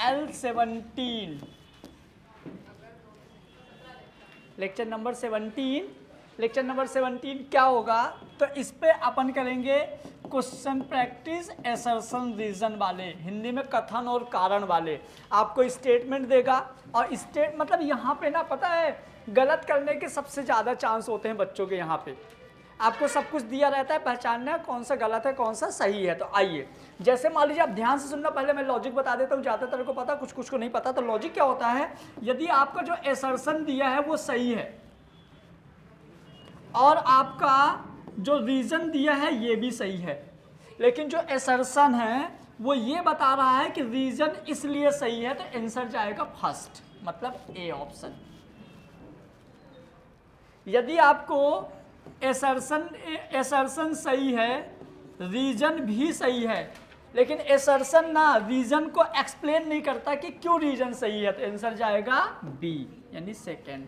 L17, lecture number 17, lecture number 17 क्या होगा, तो इस पे अपन करेंगे क्वेश्चन प्रैक्टिस असर्शन रीजन वाले, हिंदी में कथन और कारण वाले। आपको स्टेटमेंट देगा और स्टेट मतलब यहाँ पे ना पता है गलत करने के सबसे ज़्यादा चांस होते हैं बच्चों के। यहाँ पे आपको सब कुछ दिया रहता है, पहचानना है कौन सा गलत है कौन सा सही है। तो आइए, जैसे मान लीजिए आप ध्यान से सुनना, पहले मैं लॉजिक बता देता हूँ, ज़्यादातर को पता, कुछ कुछ को नहीं पता। तो लॉजिक क्या होता है, यदि आपका जो असर्शन दिया है वो सही है और आपका जो रीजन दिया है ये भी सही है, लेकिन जो असर्शन है वो ये बता रहा है कि रीजन इसलिए सही है, तो आंसर जाएगा फर्स्ट, मतलब ए ऑप्शन। यदि आपको असर्शन सही है, रीजन भी सही है, लेकिन असर्शन ना रीजन को एक्सप्लेन नहीं करता कि क्यों रीजन सही है, तो आंसर जाएगा बी, यानी सेकेंड।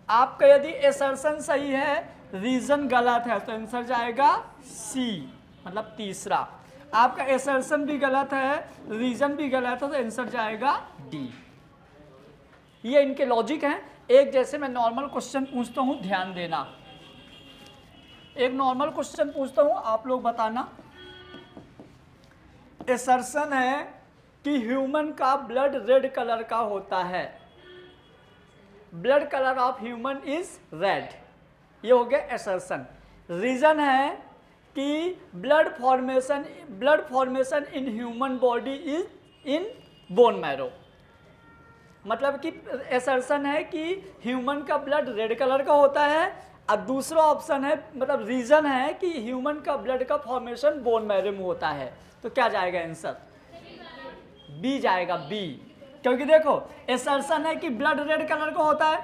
आपका यदि असर्शन सही है, रीजन गलत है, तो आंसर जाएगा सी, मतलब तीसरा। आपका असर्शन भी गलत है, रीजन भी गलत है, तो आंसर जाएगा डी। ये इनके लॉजिक हैं। एक जैसे मैं नॉर्मल क्वेश्चन पूछता हूं, ध्यान देना, एक नॉर्मल क्वेश्चन पूछता हूं, आप लोग बताना। असर्शन है कि ह्यूमन का ब्लड रेड कलर का होता है, blood colour of human is red, ये हो गया असर्शन। रीजन है कि blood formation in human body is in bone marrow, मतलब कि असर्शन है कि ह्यूमन का ब्लड रेड कलर का होता है। अब दूसरा ऑप्शन है, मतलब रीजन है कि ह्यूमन का ब्लड का फॉर्मेशन बोन मैरो में होता है, तो क्या जाएगा आंसर, बी जाएगा, बी। क्योंकि देखो असर्शन है कि ब्लड रेड कलर का होता है,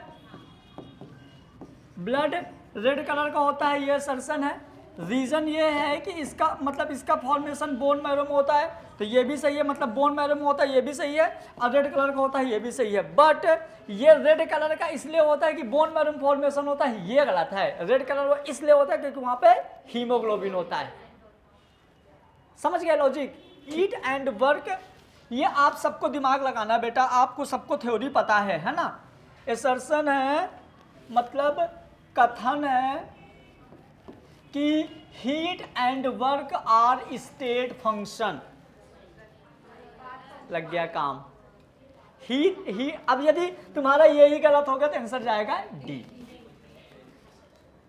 ब्लड रेड कलर का होता है, ये असर्शन है। रीजन ये है कि इसका मतलब इसका फॉर्मेशन बोन मैरो में होता है, तो ये भी सही है, मतलब बोन मैरो में होता है, ये भी सही है, और रेड कलर का होता है, ये भी सही है। बट ये रेड कलर का इसलिए होता है कि बोन मैरो में फॉर्मेशन होता है, ये गलत है। रेड कलर वो इसलिए होता है क्योंकि वहां पे हीमोग्लोबिन होता है। समझ गए लॉजिक। हीट एंड वर्क, ये आप सबको दिमाग लगाना बेटा, आपको सबको थ्योरी पता है ना। असर्शन है मतलब कथन है कि heat and work are state function, लग गया काम। हीट अब यदि तुम्हारा यही गलत हो गया तो आंसर जाएगा डी।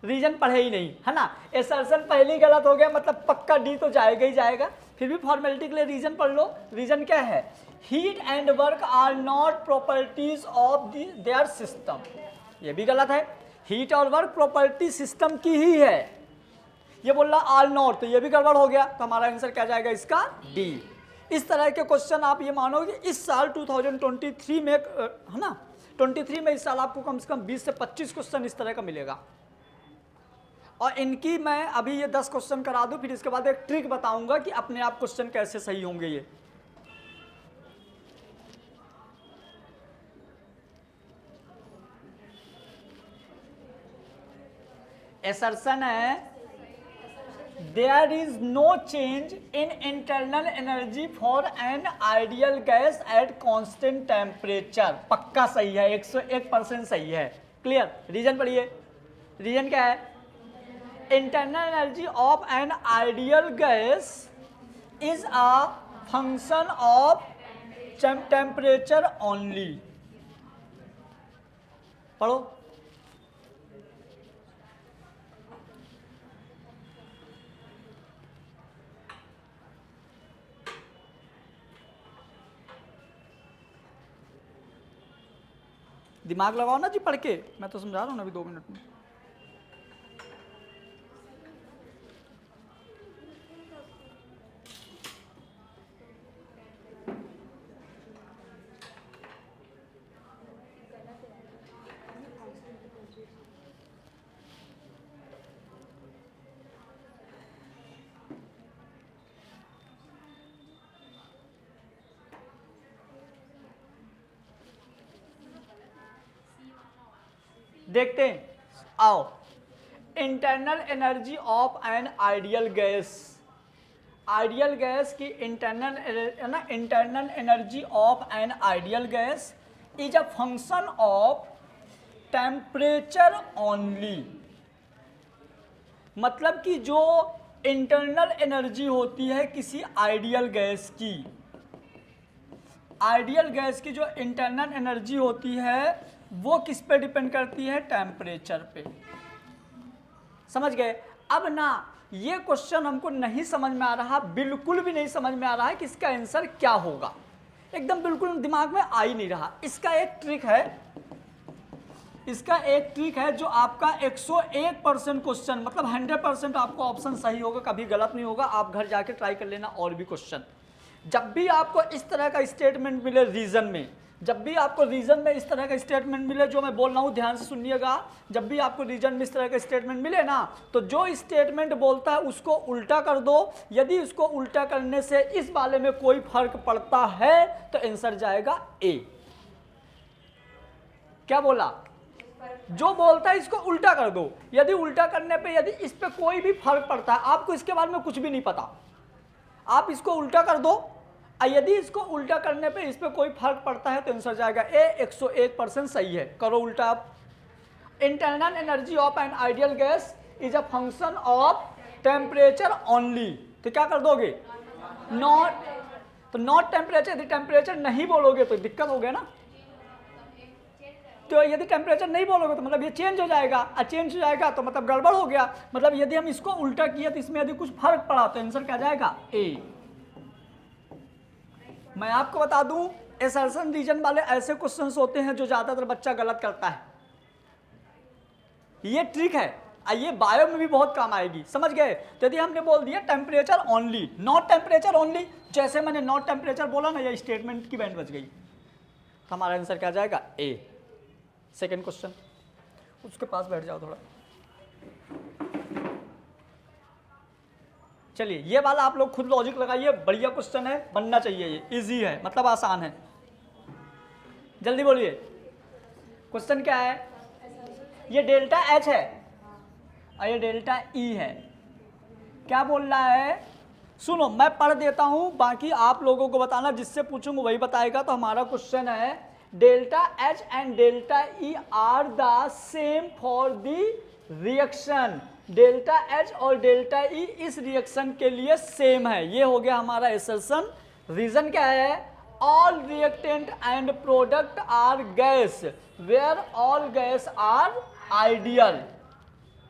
रीजन पढ़े ही नहीं है ना, असर्शन पहले ही गलत हो गया, मतलब पक्का डी तो जाएगा ही जाएगा। फिर भी फॉर्मेलिटी के लिए रीजन पढ़ लो। रीजन क्या है, heat and work are not properties of their system, ये भी गलत है। हीट और वर्क प्रॉपर्टी सिस्टम की ही है, ये बोल रहा आल नॉट, तो ये भी गड़बड़ हो गया, तो हमारा आंसर क्या जाएगा इसका, डी। इस तरह के क्वेश्चन आप ये मानोगे इस साल 2023 में है ना, 23 में इस साल आपको कम से कम 20 से 25 क्वेश्चन इस तरह का मिलेगा। और इनकी मैं अभी ये 10 क्वेश्चन करा दूं, फिर इसके बाद एक ट्रिक बताऊंगा कि अपने आप क्वेश्चन कैसे सही होंगे। ये असर्शन है there is no change in internal energy for an ideal gas at constant temperature, पक्का सही है, 101% सही है। क्लियर। रीजन पढ़िए, रीजन क्या है, internal energy of an ideal gas is a function of temperature only. पढ़ो, दिमाग लगाओ ना जी पढ़ के, मैं तो समझा रहा हूँ ना अभी 2 मिनट में। देखते हैं, आओ। Internal energy of an ideal gas, ideal gas की internal energy of an ideal gas is a function of temperature only. मतलब कि जो इंटरनल एनर्जी होती है किसी आइडियल गैस की, आइडियल गैस की जो इंटरनल एनर्जी होती है वो किस पे डिपेंड करती है? टेम्परेचर पे। समझ गए? अब ना ये क्वेश्चन हमको नहीं समझ में आ रहा, बिल्कुल भी नहीं समझ में आ रहा है कि इसका आंसर क्या होगा, एकदम बिल्कुल दिमाग में आ ही नहीं रहा। इसका एक ट्रिक है, इसका एक ट्रिक है जो आपका 101% क्वेश्चन, मतलब 100% आपको ऑप्शन सही होगा, कभी गलत नहीं होगा। आप घर जाके ट्राई कर लेना और भी क्वेश्चन। जब भी आपको इस तरह का स्टेटमेंट मिले रीजन में, जब भी आपको रीजन में इस तरह का स्टेटमेंट मिले, जो मैं बोल रहा हूँ ध्यान से सुनिएगा, जब भी आपको रीजन में इस तरह का स्टेटमेंट मिले ना, तो जो स्टेटमेंट बोलता है उसको उल्टा कर दो। यदि उसको उल्टा करने से इस वाले में कोई फर्क पड़ता है तो आंसर जाएगा ए। क्या बोला? जो बोलता है इसको उल्टा कर दो। यदि उल्टा करने पे यदि इस पे कोई भी फर्क पड़ता है, आपको इसके बारे में कुछ भी नहीं पता, आप इसको उल्टा कर दो, यदि इसको उल्टा करने पे इस पे कोई फर्क पड़ता है तो आंसर जाएगा ए। 101% सही है। करो उल्टा आप। Internal energy of an ideal gas is a function of temperature only. तो क्या कर दोगे? नॉट। तो नॉट टेम्परेचर, यदि टेम्परेचर नहीं बोलोगे तो दिक्कत हो गया ना। तो यदि टेम्परेचर नहीं बोलोगे तो मतलब ये चेंज हो जाएगा, और चेंज हो जाएगा तो मतलब गड़बड़ हो गया। मतलब यदि हम इसको उल्टा किए तो इसमें यदि कुछ फर्क पड़ा तो आंसर क्या जाएगा? ए। मैं आपको बता दूं, असर्शन रीजन वाले ऐसे क्वेश्चंस होते हैं जो ज्यादातर बच्चा गलत करता है। ये ट्रिक है, ये बायो में भी बहुत काम आएगी। समझ गए? तो यदि हमने बोल दिया temperature only, not temperature only, जैसे मैंने नॉट टेम्परेचर बोला ना, ये स्टेटमेंट की बैंड बज गई, तो हमारा आंसर क्या जाएगा? ए। सेकेंड क्वेश्चन, उसके पास बैठ जाओ थोड़ा। चलिए ये वाला आप लोग खुद लॉजिक लगाइए, बढ़िया क्वेश्चन है, बनना चाहिए, ये इजी है, मतलब आसान है। जल्दी बोलिए, क्वेश्चन क्या है? ये डेल्टा एच है और ये डेल्टा ई है। क्या बोल रहा है? सुनो मैं पढ़ देता हूं, बाकी आप लोगों को बताना, जिससे पूछूंगा वही बताएगा। तो हमारा क्वेश्चन है delta H and delta E R the same for the reaction. Delta H और डेल्टा ई इस रिएक्शन के लिए सेम है। ये हो गया हमारा असर्शन। रीजन क्या है? All reactant and product are gas where all gas are ideal.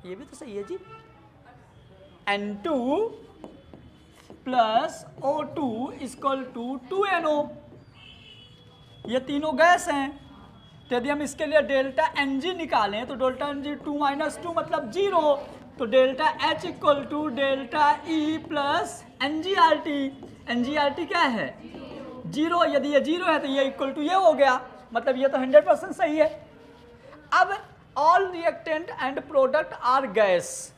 ये भी तो सही है जी। N2 plus O2 equal to 2NO, ये तीनों गैस हैं। तो यदि हम इसके लिए डेल्टा Ng निकालें तो डेल्टा Ng 2 माइनस 2 मतलब 0। तो delta H equal to delta E plus NgRT। NgRT क्या है? 0। यदि ये 0 है तो ये इक्वल टू ये हो गया, मतलब ये तो 100% सही है। अब all reactant and product are gas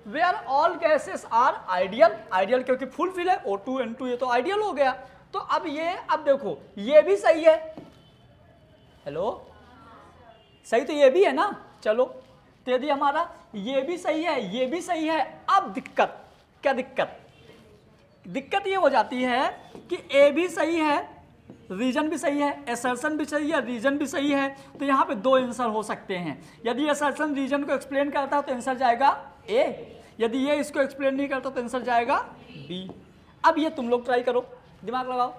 where all gases are ideal. Ideal क्योंकि फुल फिल है, O2 N2, ये तो आइडियल हो गया। तो अब ये, अब देखो ये भी सही है। हेलो, सही तो ये भी है ना। चलो तो यदि हमारा ये भी सही है, ये भी सही है, अब दिक्कत क्या? दिक्कत ये हो जाती है कि ए भी सही है, रीजन भी सही है, असर्शन भी सही है, रीजन भी सही है। तो यहाँ पे दो आंसर हो सकते हैं। यदि असर्शन रीजन को एक्सप्लेन करता है तो आंसर जाएगा ए, यदि ये इसको एक्सप्लेन नहीं करता तो आंसर जाएगा बी। अब ये तुम लोग ट्राई करो, दिमाग लगाओ।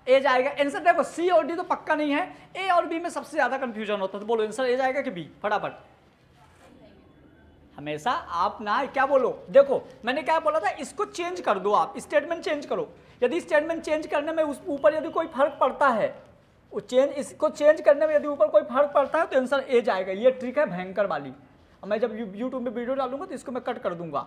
ए जाएगा आंसर। देखो सी और डी तो पक्का नहीं है, ए और बी में सबसे ज्यादा कंफ्यूजन होता है। तो बोलो आंसर ए जाएगा कि बी? फटाफट। हमेशा आप ना क्या बोलो, देखो मैंने क्या बोला था, इसको चेंज कर दो, आप स्टेटमेंट चेंज करो। यदि स्टेटमेंट चेंज करने में उस ऊपर यदि कोई फर्क पड़ता है, इसको चेंज करने में यदि ऊपर कोई फर्क पड़ता है तो आंसर ए जाएगा। ये ट्रिक है भयंकर वाली। मैं जब यूट्यूब में वीडियो डालूंगा तो इसको मैं कट कर दूंगा।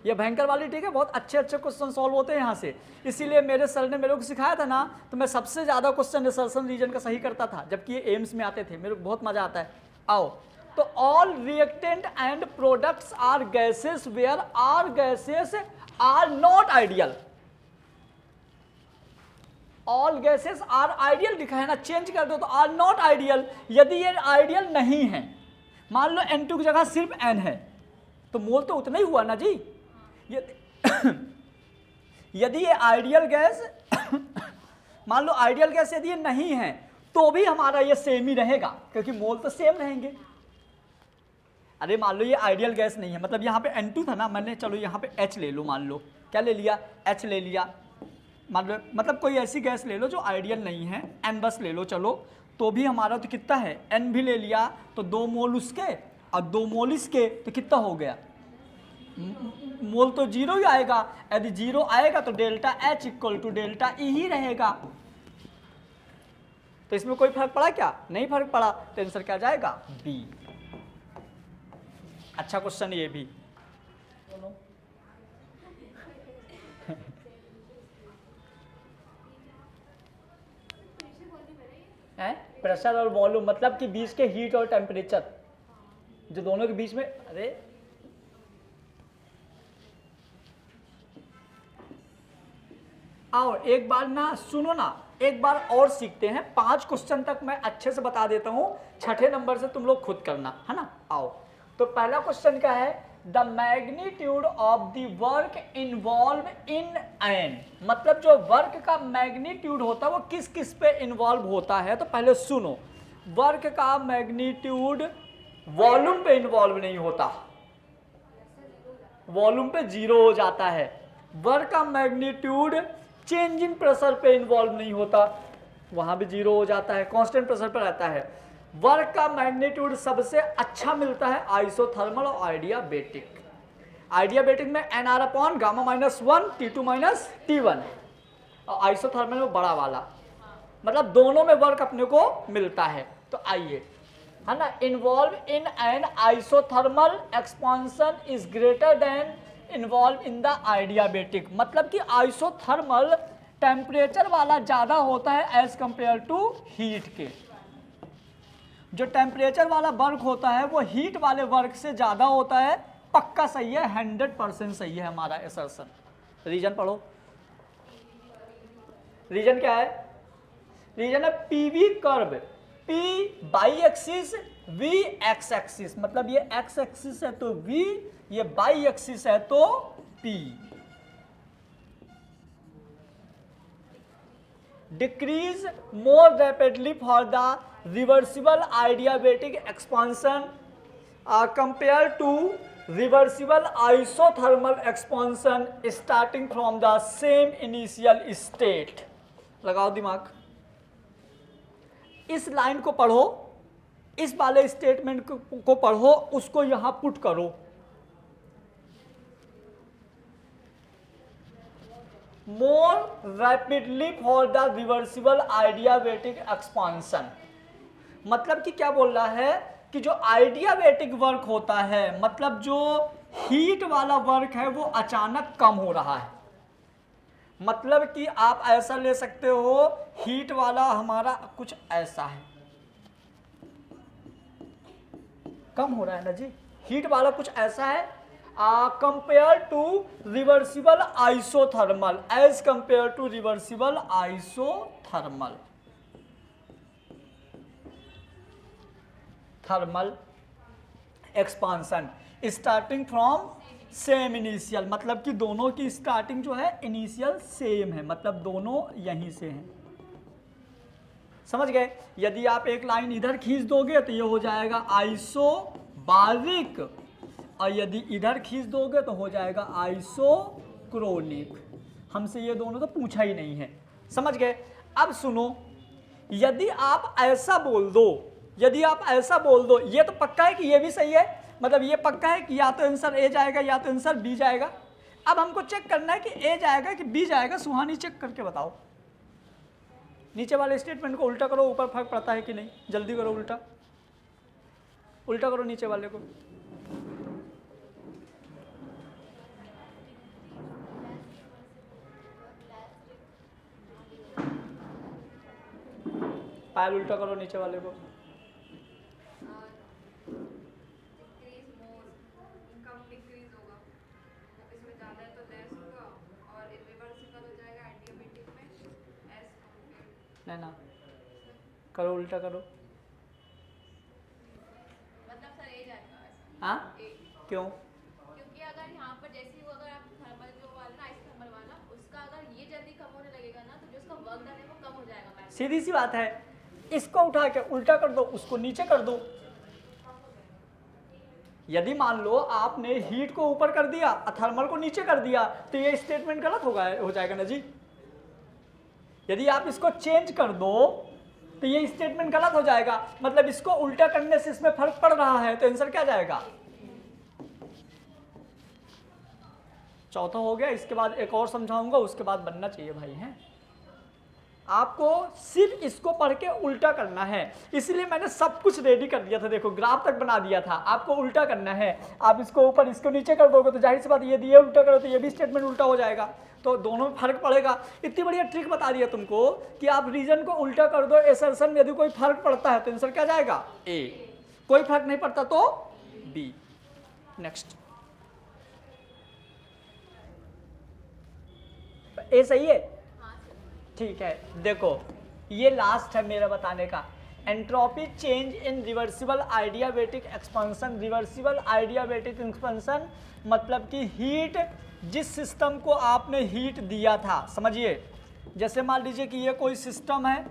ये भयंकर वाली ट्रिक है, बहुत अच्छे क्वेश्चन सॉल्व होते हैं यहाँ से। इसीलिए मेरे सर ने मेरे को सिखाया था ना, तो मैं सबसे ज्यादा क्वेश्चन असर्शन रीजन का सही करता था, जबकि ये एम्स में आते थे। मेरे को बहुत मजा आता है। आओ, तो all reactant and products are gases where are gases are not ideal. All gases are ideal लिखा है ना, चेंज कर दो तो आर नॉट आइडियल। यदि ये आइडियल नहीं है, मान लो N2 की जगह सिर्फ N है, तो मोल तो उतना ही हुआ ना जी। यदि ये आइडियल गैस मान लो आइडियल गैस यदि ये नहीं है तो भी हमारा ये सेम ही रहेगा, क्योंकि मोल तो सेम रहेंगे। अरे मान लो ये आइडियल गैस नहीं है, मतलब यहाँ पे N2 था ना, मैंने चलो यहाँ पे H ले लो, मान लो क्या ले लिया, H ले लिया, मान लो मतलब कोई ऐसी गैस ले लो जो आइडियल नहीं है, N बस ले लो चलो, तो भी हमारा तो कितना है, N भी ले लिया तो 2 मोल उसके और 2 मोल इसके, तो कितना हो गया, मोल तो 0 ही आएगा। यदि 0 आएगा तो delta H equal to delta E ही रहेगा। तो इसमें कोई फर्क पड़ा क्या, नहीं फर्क पड़ा, तो आंसर क्या जाएगा, बी। अच्छा क्वेश्चन ये भी। प्रेशर और वॉल्यूम मतलब कि बीच के हीट और टेम्परेचर जो दोनों के बीच में, अरे आओ एक बार ना सुनो ना, एक बार और सीखते हैं, 5 क्वेश्चन तक मैं अच्छे से बता देता हूं, 6ठे नंबर से तुम लोग खुद करना है ना। आओ तो पहला क्वेश्चन क्या है, the magnitude of the work involve in N, मतलब जो वर्क का मैग्नीट्यूड होता है वो किस किस पे इन्वॉल्व होता है। तो पहले सुनो, वर्क का मैग्नीट्यूड वॉल्यूम पे इन्वॉल्व नहीं होता, वॉल्यूम पे 0 हो जाता है। वर्क का मैग्नीट्यूड चेंज इन प्रेशर पे इन्वॉल्व नहीं होता, वहां भी 0 हो जाता है, कांस्टेंट प्रेशर पे रहता है। वर्क का मैग्नीट्यूड सबसे अच्छा मिलता है आइसोथर्मल और आइडियाबैटिक। आइडियाबैटिक में NR upon gamma -1 T2 minus T1 और आइसोथर्मल में बड़ा वाला, मतलब दोनों में वर्क अपने को मिलता है। तो आइए, है ना, involve in an isothermal expansion is greater than involve in the adiabatic, मतलब कि आइसोथर्मल टेम्परेचर वाला ज़्यादा होता है एज कंपेयर टू हीट के। जो टेम्परेचर वाला वर्क होता है वो हीट वाले वर्क से ज़्यादा होता है। पक्का सही है, 100% सही है हमारा असर्शन। रीजन पढ़ो, रीजन क्या है, रीजन है PV curve, P by axis, V x axis, मतलब ये एक्स एक्सिस है तो V, ये बाई एक्सिस है तो P। Decrease more rapidly for the reversible adiabatic expansion compare to reversible isothermal expansion starting from the same initial state. लगाओ दिमाग, इस लाइन को पढ़ो, इस वाले स्टेटमेंट को पढ़ो, उसको यहां पुट करो। More rapidly for the reversible adiabatic expansion, मतलब कि क्या बोल रहा है कि जो आइडियाबैटिक वर्क होता है, मतलब जो हीट वाला वर्क है वो अचानक कम हो रहा है। मतलब कि आप ऐसा ले सकते हो, हीट वाला हमारा कुछ ऐसा है, कम हो रहा है ना जी, हीट वाला कुछ ऐसा है compare to reversible isothermal, as compare to reversible isothermal thermal expansion starting from same initial, मतलब कि दोनों की स्टार्टिंग जो है इनिशियल सेम है, मतलब दोनों यहीं से हैं। समझ गए? यदि आप एक लाइन इधर खींच दोगे तो ये हो जाएगा आइसोबारिक, और यदि इधर खींच दोगे तो हो जाएगा आइसोक्रोनिक। हमसे ये दोनों तो पूछा ही नहीं है। समझ गए? अब सुनो, यदि आप ऐसा बोल दो, यदि आप ऐसा बोल दो, ये तो पक्का है कि ये भी सही है, मतलब ये पक्का है कि या तो आंसर ए जाएगा या तो आंसर बी जाएगा। अब हमको चेक करना है कि ए जाएगा कि बी जाएगा। सुहानी चेक करके बताओ, नीचे वाले स्टेटमेंट को उल्टा करो, ऊपर फर्क पड़ता है कि नहीं, जल्दी करो, उल्टा उल्टा करो नीचे वाले को। पायल उल्टा करो नीचे वाले को। नहीं ना, करो उल्टा करो। मतलब सर ए जाएगा वैसे। हाँ, क्यों? क्योंकि अगर यहाँ पर जैसे ही अगर आप थर्मल जो वाले सीधी सी बात है। इसको उठा के उल्टा कर दो, उसको नीचे कर दो। यदि मान लो आपने हीट को ऊपर कर दिया और थर्मल को नीचे कर दिया तो ये स्टेटमेंट गलत हो जाएगा ना जी। यदि आप इसको चेंज कर दो तो ये स्टेटमेंट गलत हो जाएगा, मतलब इसको उल्टा करने से इसमें फर्क पड़ रहा है, तो आंसर क्या जाएगा? चौथा हो गया। इसके बाद एक और समझाऊंगा, उसके बाद बनना चाहिए भाई हैं। आपको सिर्फ इसको पढ़ के उल्टा करना है, इसलिए मैंने सब कुछ रेडी कर दिया था। देखो ग्राफ तक बना दिया था, आपको उल्टा करना है। आप इसको ऊपर इसको नीचे कर दोगे तो जाहिर सी बात ये दिए उल्टा करो तो ये भी स्टेटमेंट उल्टा हो जाएगा, तो दोनों में फर्क पड़ेगा। इतनी बढ़िया ट्रिक बता दिया तुमको कि आप रीजन को उल्टा कर दो, असर्शन में यदि कोई फर्क पड़ता है तो आंसर क्या जाएगा? ए। कोई फर्क नहीं पड़ता तो बी। नेक्स्ट, ए सही है? ठीक है। देखो ये लास्ट है मेरा बताने का। Entropy change in reversible adiabatic expansion. Reversible adiabatic expansion मतलब कि हीट, जिस सिस्टम को आपने हीट दिया था, समझिए जैसे मान लीजिए कि ये कोई सिस्टम है,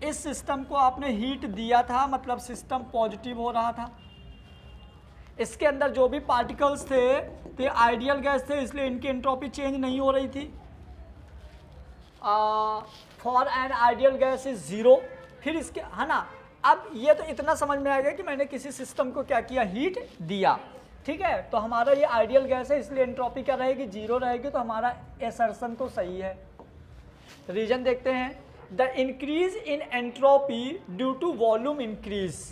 इस सिस्टम को आपने हीट दिया था, मतलब सिस्टम पॉजिटिव हो रहा था, इसके अंदर जो भी पार्टिकल्स थे तो ये आइडियल गैस थे, इसलिए इनकी एंट्रोपी चेंज नहीं हो रही थी। For an ideal gas is zero. फिर इसके, है ना, अब ये तो इतना समझ में आएगा कि मैंने किसी सिस्टम को क्या किया? हीट दिया। ठीक है, तो हमारा ये आइडियल गैस है, इसलिए एंट्रोपी क्या रहेगी? जीरो रहेगी, तो हमारा असर्शन तो सही है। रीजन देखते हैं। The increase in entropy due to volume increase.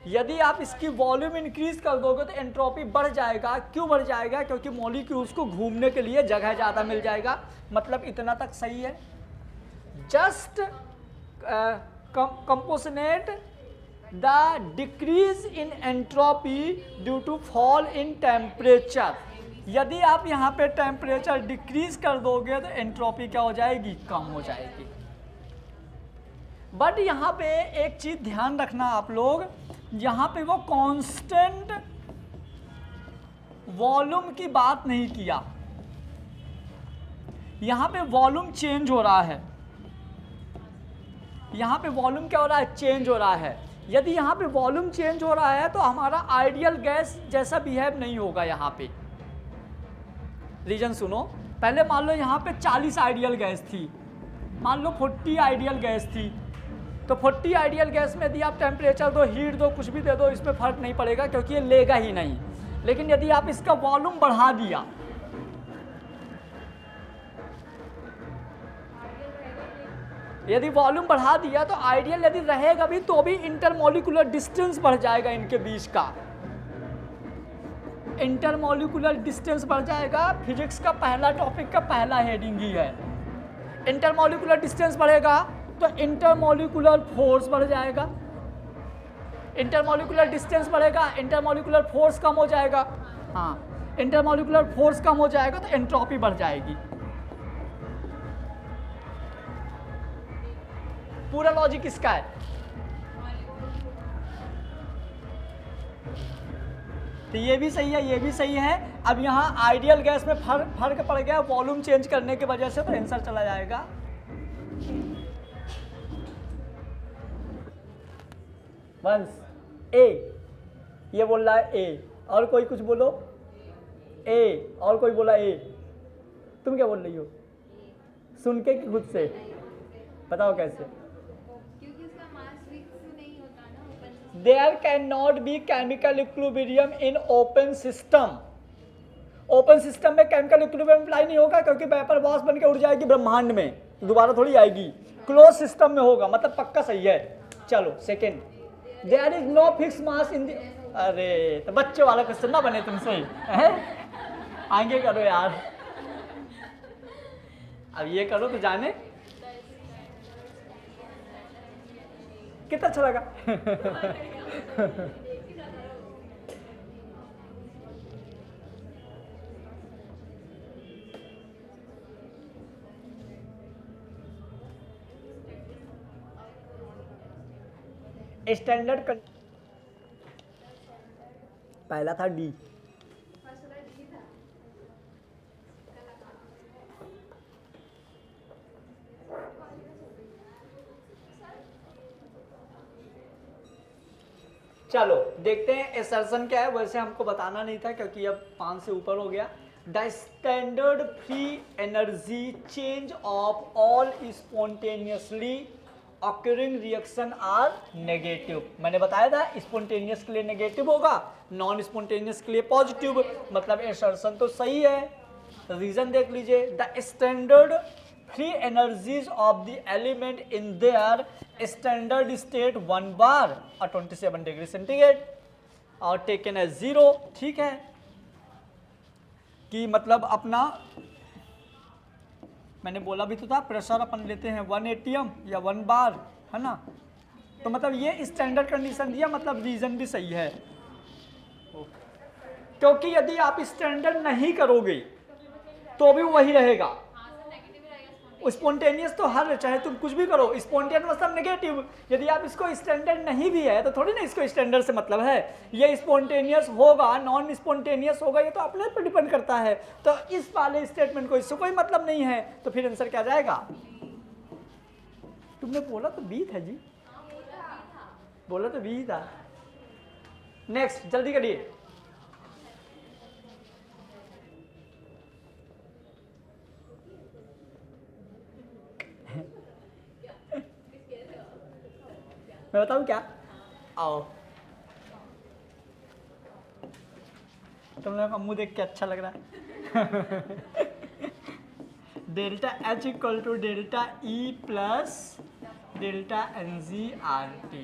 यदि आप इसकी वॉल्यूम इंक्रीज कर दोगे तो एंट्रोपी बढ़ जाएगा। क्यों बढ़ जाएगा? क्योंकि मॉलिक्यूल्स को घूमने के लिए जगह ज़्यादा मिल जाएगा। मतलब इतना तक सही है। Just compensate the decrease in entropy due to fall in temperature. यदि आप यहाँ पे टेम्परेचर डिक्रीज कर दोगे तो एंट्रोपी क्या हो जाएगी? कम हो जाएगी। बट यहाँ पे एक चीज ध्यान रखना आप लोग, यहाँ पे वो कांस्टेंट वॉल्यूम की बात नहीं किया, यहाँ पे वॉल्यूम चेंज हो रहा है। यहाँ पे वॉल्यूम क्या हो रहा है? चेंज हो रहा है। यदि यहाँ पे वॉल्यूम चेंज हो रहा है तो हमारा आइडियल गैस जैसा बिहेव नहीं होगा यहाँ पे। रीजन सुनो। पहले मान लो यहाँ पे 40 आइडियल गैस थी, मान लो 40 आइडियल गैस थी, तो 40 आइडियल गैस में यदि आप टेम्परेचर दो, हीट दो, कुछ भी दे दो, इसमें फर्क नहीं पड़ेगा क्योंकि ये लेगा ही नहीं। लेकिन यदि आप इसका वॉल्यूम बढ़ा दिया, यदि वॉल्यूम बढ़ा दिया तो आइडियल यदि रहेगा भी तो भी इंटरमोलिकुलर डिस्टेंस बढ़ जाएगा इनके बीच का। इंटरमोलिकुलर डिस्टेंस बढ़ जाएगा। फिजिक्स का पहला टॉपिक का पहला हेडिंग ही है। इंटरमोलिकुलर डिस्टेंस बढ़ेगा तो इंटरमोलिकुलर फोर्स बढ़ जाएगा। इंटरमोलिकुलर डिस्टेंस बढ़ेगा, इंटरमोलिकुलर फोर्स कम हो जाएगा। हाँ, इंटरमोलिकुलर फोर्स कम हो जाएगा तो एंट्रोपी बढ़ जाएगी। पूरा लॉजिक इसका है। तो ये भी सही है, ये भी सही है। अब यहाँ आइडियल गैस में फर्क पड़ गया वॉल्यूम चेंज करने की वजह से, तो आंसर चला जाएगा वंस ए। ये बोल रहा है ए, और कोई कुछ बोलो। ए, और कोई बोला ए। तुम क्या बोल रही हो? सुन के कि खुद से? बताओ कैसे? क्योंकि उसका मास फिक्स नहीं होता ना। There can not be chemical equilibrium in open system. Open system में केमिकल इक्विलिब्रियम अप्लाई नहीं होगा क्योंकि वेपर बॉस बन के उड़ जाएगी ब्रह्मांड में, दोबारा थोड़ी आएगी। क्लोज सिस्टम में होगा, मतलब पक्का सही है। चलो second, there is no fix mass in the. अरे तो बच्चे वाला क्वेश्चन ना बने तुमसे, आगे करो यार। अब ये करो तो जाने कितना अच्छा लगा। स्टैंडर्ड पहला था डी। चलो देखते हैं एसर्शन क्या है। वैसे हमको बताना नहीं था क्योंकि अब 5 से ऊपर हो गया। The standard free energy change of all spontaneously occurring reaction are negative. मैंने बताया था स्पॉन्टेनियस के लिए नेगेटिव होगा, नॉन स्पॉन्टेनियस के लिए पॉजिटिव, मतलब एसर्शन तो सही है। रीजन देख लीजिए, the standard free energies of the element in their standard state 1 बार और 27 डिग्री सेंटीग्रेड और टेकन एज 0। ठीक है कि मतलब अपना मैंने बोला भी तो था प्रेशर अपन लेते हैं 1 atm या 1 बार, है ना। तो मतलब ये स्टैंडर्ड कंडीशन दिया, मतलब रीजन भी सही है। क्योंकि यदि आप स्टैंडर्ड नहीं करोगे तो भी वही रहेगा। स्पॉन्टेनियस तो हर, चाहे तुम कुछ भी करो, स्पॉन्टेनियस मतलब नेगेटिव। यदि आप इसको स्टैंडर्ड नहीं भी है तो थोड़ी ना इसको स्टैंडर्ड से मतलब है। ये स्पॉन्टेनियस होगा, नॉन स्पॉन्टेनियस होगा, ये तो अपने पर डिपेंड करता है। तो इस वाले स्टेटमेंट को इससे कोई मतलब नहीं है, तो फिर आंसर क्या जाएगा? तुमने बोला तो बी था जी, बोला तो बी था। नेक्स्ट जल्दी करिए। मैं बताऊँ क्या? आओ, तुम लोगों का मुंह देख के अच्छा लग रहा है। Delta H equal to delta E plus delta N G R T.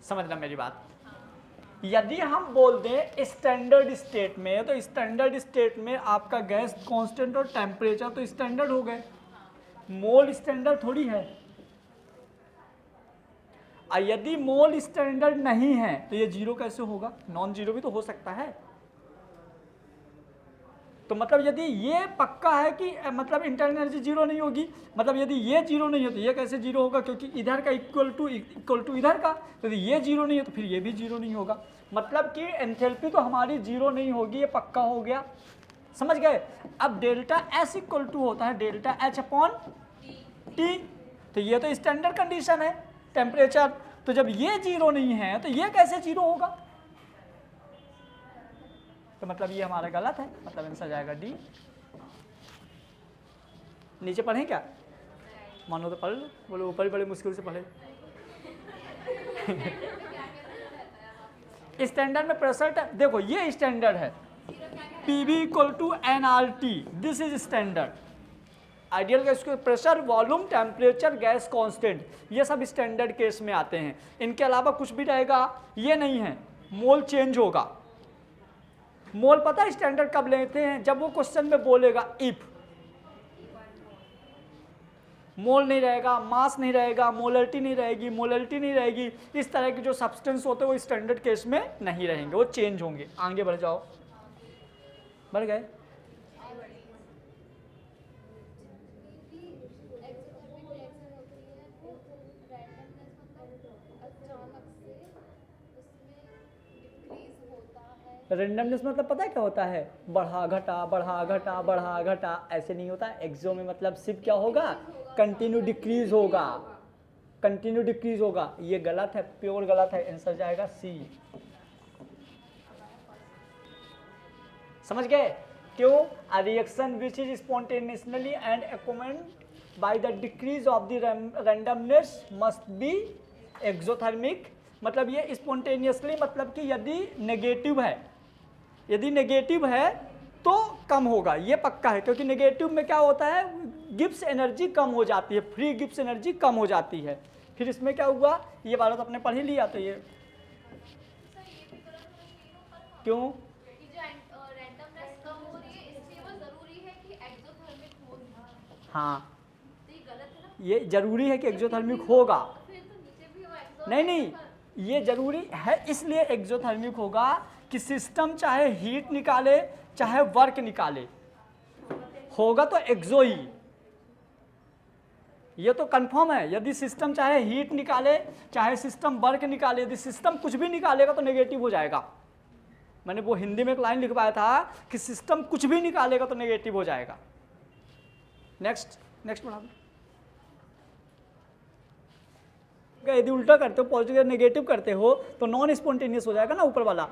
समझना मेरी बात। यदि हम बोल दें स्टैंडर्ड स्टेट में, तो स्टैंडर्ड स्टेट में आपका गैस कांस्टेंट और टेम्परेचर तो स्टैंडर्ड हो गए, मोल स्टैंडर्ड थोड़ी है। और यदि मोल स्टैंडर्ड नहीं है तो ये जीरो कैसे होगा? नॉन जीरो भी तो हो सकता है। तो मतलब यदि ये पक्का है कि मतलब इंटरनल एनर्जी जीरो नहीं होगी, मतलब यदि ये जीरो नहीं है तो ये कैसे जीरो होगा? क्योंकि इधर का इक्वल टू इधर का, तो यदि ये जीरो नहीं है तो फिर ये भी जीरो नहीं होगा। मतलब कि एंथैल्पी तो हमारी जीरो नहीं होगी, ये पक्का हो गया। समझ गए? अब डेल्टा एस इक्वल टू होता है डेल्टा एच अपॉन टी, तो ये तो स्टैंडर्ड कंडीशन है टेम्परेचर। तो जब ये जीरो नहीं है तो ये कैसे जीरो होगा? तो मतलब ये हमारा गलत है, मतलब आंसर जाएगा डी। नीचे पढ़ें क्या? मानो तो पढ़ लो, बोलो ऊपर ही बड़े मुश्किल से पढ़े। स्टैंडर्ड में प्रेशर, देखो ये स्टैंडर्ड है, PV equal to nRT, this is standard. Ideal gas के pressure, volume, temperature, gas constant, ये सब स्टैंडर्ड केस में आते हैं। इनके अलावा कुछ भी रहेगा ये नहीं है। मोल चेंज होगा। मोल पता है स्टैंडर्ड कब लेते हैं? जब वो क्वेश्चन में बोलेगा इफ। मोल नहीं रहेगा, मास नहीं रहेगा, मोलरिटी नहीं रहेगी, मोलरिटी नहीं रहेगी, इस तरह के जो सब्सटेंस होते हैं वो स्टैंडर्ड केस में नहीं रहेंगे, वो चेंज होंगे। आगे बढ़ जाओ, बढ़ गए। रेंडमनेस मतलब पता है क्या होता है? बढ़ा घटा बढ़ा घटा बढ़ा घटा, ऐसे नहीं होता। एक्सो में मतलब सिर्फ क्या होगा? कंटिन्यू डिक्रीज होगा, कंटिन्यू डिक्रीज होगा। ये गलत है, प्योर गलत है। आंसर जाएगा सी। समझ गए? क्यों? A reaction which is spontaneously and accompanied by the decrease of the randomness must be exothermic. मतलब ये स्पॉन्टेनियसली मतलब कि यदि नेगेटिव है, यदि नेगेटिव है तो कम होगा, ये पक्का है। क्योंकि नेगेटिव में क्या होता है? गिब्स एनर्जी कम हो जाती है, फ्री गिब्स एनर्जी कम हो जाती है। फिर इसमें क्या हुआ? ये वाला तो आपने पढ़ ही लिया। तो ये क्यों? हाँ, ये जरूरी है कि एक्सोथर्मिक होगा। नहीं नहीं, ये जरूरी है इसलिए एक्सोथर्मिक होगा कि सिस्टम चाहे हीट निकाले चाहे वर्क निकाले, होगा तो एक्सो ही। ये तो कंफर्म है। यदि सिस्टम चाहे हीट निकाले चाहे सिस्टम वर्क निकाले, यदि सिस्टम कुछ भी निकालेगा तो नेगेटिव हो जाएगा। मैंने वो हिंदी में एक लाइन लिखवाया था कि सिस्टम कुछ भी निकालेगा तो नेगेटिव हो जाएगा। नेक्स्ट बढ़ा दो। यदि उल्टा करते हो, पॉजिटिव नेगेटिव करते हो तो नॉन स्पॉन्टेनियस हो जाएगा ना ऊपर वाला।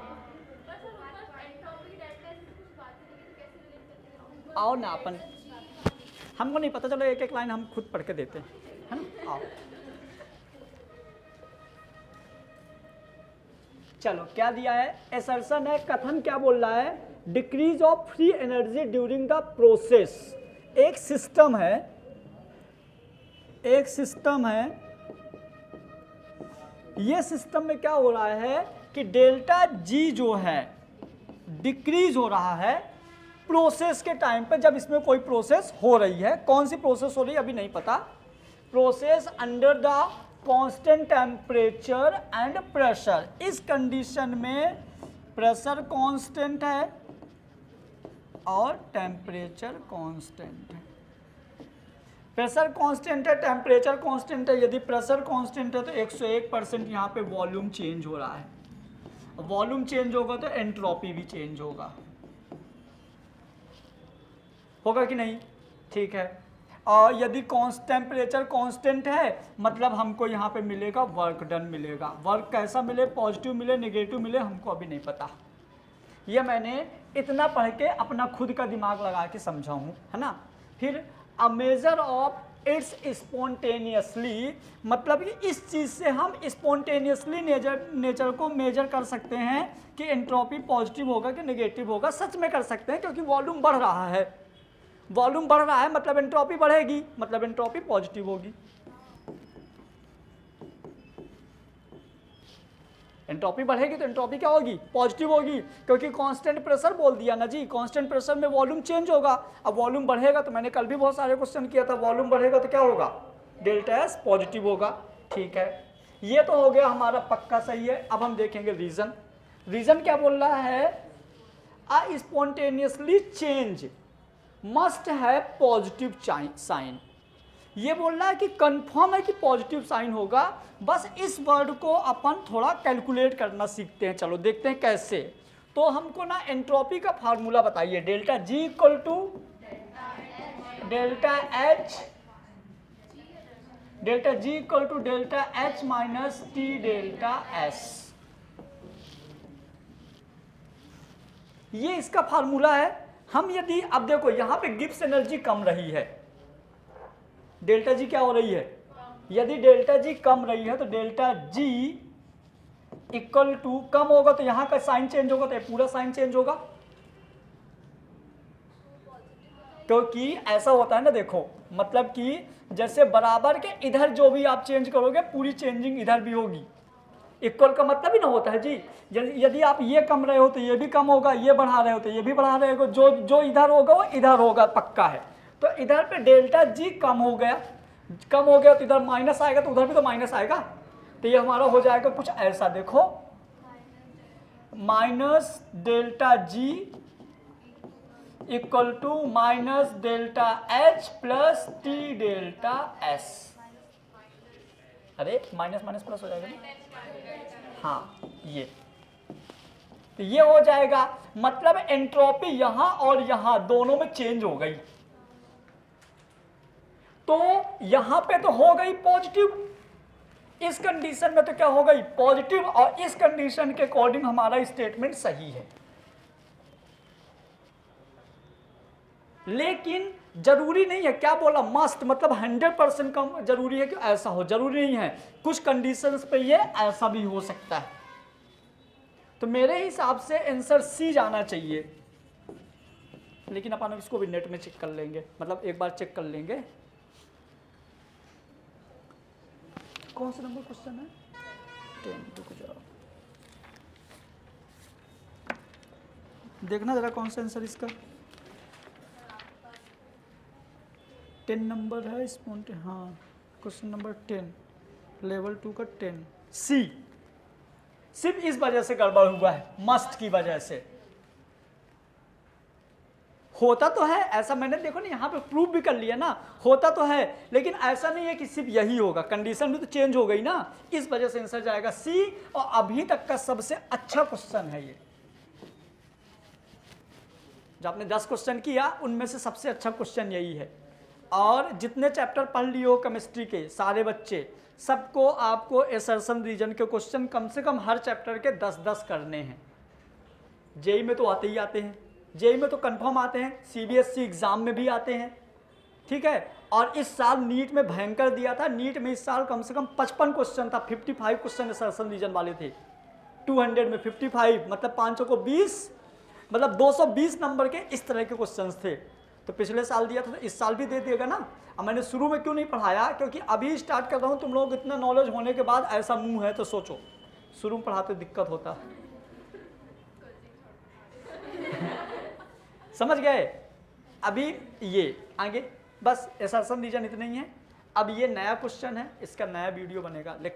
आओ ना अपन, हमको नहीं पता, चलो एक एक लाइन हम खुद पढ़ के देते हैं, है ना। आओ चलो क्या दिया है, एसर्शन है, कथन क्या बोल रहा है, decrease of free energy during the process. एक सिस्टम है, ये सिस्टम में क्या हो रहा है कि डेल्टा जी जो है डिक्रीज हो रहा है प्रोसेस के टाइम पे, जब इसमें कोई प्रोसेस हो रही है। कौन सी प्रोसेस हो रही है अभी नहीं पता। Process under the constant temperature and pressure. इस कंडीशन में प्रेशर कांस्टेंट है और टेम्परेचर कांस्टेंट है। प्रेशर कांस्टेंट है, टेम्परेचर कांस्टेंट है। यदि प्रेशर कांस्टेंट है तो 101% यहाँ पे वॉल्यूम चेंज हो रहा है। वॉल्यूम चेंज होगा तो एंट्रोपी भी चेंज होगा कि नहीं, ठीक है। और यदि टेम्परेचर कांस्टेंट है मतलब हमको यहाँ पे मिलेगा वर्क डन मिलेगा। वर्क कैसा मिले, पॉजिटिव मिले, नेगेटिव मिले, हमको अभी नहीं पता। ये मैंने इतना पढ़ के अपना खुद का दिमाग लगा के समझा हूँ, है ना। फिर a measure of its spontaneously, मतलब कि इस चीज़ से हम स्पॉन्टेनियसली नेचर को मेजर कर सकते हैं कि एंट्रोपी पॉजिटिव होगा कि नेगेटिव होगा। सच में कर सकते हैं क्योंकि वॉल्यूम बढ़ रहा है। वॉल्यूम बढ़ रहा है मतलब एंट्रोपी बढ़ेगी, मतलब एंट्रोपी पॉजिटिव होगी। एंट्रोपी बढ़ेगी तो एंट्रोपी क्या होगी, पॉजिटिव होगी, क्योंकि कांस्टेंट प्रेशर बोल दिया ना जी। कांस्टेंट प्रेशर में वॉल्यूम चेंज होगा। अब वॉल्यूम बढ़ेगा तो मैंने कल भी बहुत सारे क्वेश्चन किया था, वॉल्यूम बढ़ेगा तो क्या होगा, डेल्टा एस पॉजिटिव होगा, ठीक है। ये तो हो गया हमारा पक्का सही है। अब हम देखेंगे रीजन। रीजन क्या बोल रहा है, अ स्पॉन्टेनियसली चेंज मस्ट है पॉजिटिव साइन। ये बोल रहा है कि कंफर्म है कि पॉजिटिव साइन होगा। बस इस वर्ड को अपन थोड़ा कैलकुलेट करना सीखते हैं। चलो देखते हैं कैसे। तो हमको ना एंट्रोपी का फार्मूला बताइए। Delta G equal to delta H, delta G equal to delta H minus T delta S. ये इसका फार्मूला है। हम यदि अब देखो यहां पे गिब्स एनर्जी कम रही है, डेल्टा जी क्या हो रही है, यदि डेल्टा जी कम रही है तो डेल्टा जी इक्वल टू कम होगा तो यहां का साइन चेंज होगा तो ये पूरा साइन चेंज होगा। क्योंकि ऐसा होता है ना, देखो मतलब कि जैसे बराबर के इधर जो भी आप चेंज करोगे पूरी चेंजिंग इधर भी होगी। इक्वल का मतलब ही ना होता है जी, यदि आप ये कम रहे हो तो ये भी कम होगा, ये बढ़ा रहे हो तो ये भी बढ़ा रहे हो, जो इधर होगा वो इधर होगा, पक्का है। तो इधर पे डेल्टा जी कम हो गया तो इधर माइनस आएगा तो उधर भी तो माइनस आएगा। तो ये हमारा हो जाएगा कुछ ऐसा, देखो minus delta G equal to minus delta H plus T delta S. अरे माइनस माइनस प्लस हो जाएगा ना, हाँ ये तो ये हो जाएगा। मतलब एंट्रोपी यहां और यहां दोनों में चेंज हो गई। तो यहां पे तो हो गई पॉजिटिव, इस कंडीशन में तो क्या हो गई पॉजिटिव, और इस कंडीशन के अकॉर्डिंग हमारा स्टेटमेंट सही है। लेकिन जरूरी नहीं है, क्या बोला मस्ट, मतलब 100% कम जरूरी है कि ऐसा हो, जरूरी नहीं है। कुछ कंडीशंस पे ये ऐसा भी हो सकता है। तो मेरे हिसाब से आंसर सी जाना चाहिए, लेकिन अपन इसको भी नेट में चेक कर लेंगे, मतलब एक बार चेक कर लेंगे। कौन सा नंबर क्वेश्चन है, 10, रुक जाओ देखना जरा कौन सा आंसर इसका। 10 नंबर है स्पॉन्टे, हाँ क्वेश्चन नंबर 10 लेवल 2 का 10 सी। सिर्फ इस वजह से गड़बड़ हुआ है, मस्ट की वजह से। होता तो है ऐसा, मैंने देखो ना यहाँ पे प्रूव भी कर लिया ना, होता तो है, लेकिन ऐसा नहीं है कि सिर्फ यही होगा, कंडीशन भी तो चेंज हो गई ना, इस वजह से आंसर जाएगा सी। और अभी तक का सबसे अच्छा क्वेश्चन है ये, जो आपने 10 क्वेश्चन किया उनमें से सबसे अच्छा क्वेश्चन यही है। और जितने चैप्टर पढ़ लिए हो केमिस्ट्री के सारे बच्चे, सबको आपको एसर्शन रीजन के क्वेश्चन कम से कम हर चैप्टर के 10-10 करने हैं। जेई में तो आते ही आते हैं, जेई में तो कंफर्म आते हैं, सीबीएसई एग्जाम में भी आते हैं, ठीक है। और इस साल नीट में भयंकर दिया था, नीट में इस साल कम से कम 55 क्वेश्चन था, 55 क्वेश्चन एसर्शन रीजन वाले थे। 200 में 55 मतलब 500 को 20, मतलब 220 नंबर के इस तरह के क्वेश्चंस थे। तो पिछले साल दिया था तो इस साल भी दे दिएगा ना। अब मैंने शुरू में क्यों नहीं पढ़ाया, क्योंकि अभी स्टार्ट कर रहा हूँ, तुम लोग इतना नॉलेज होने के बाद ऐसा मुंह है तो सोचो, शुरू में पढ़ाते दिक्कत होता। समझ गए। अभी ये आगे बस एसर्शन रीजन इतना ही है। अब ये नया क्वेश्चन है, इसका नया वीडियो बनेगा, लेक्चर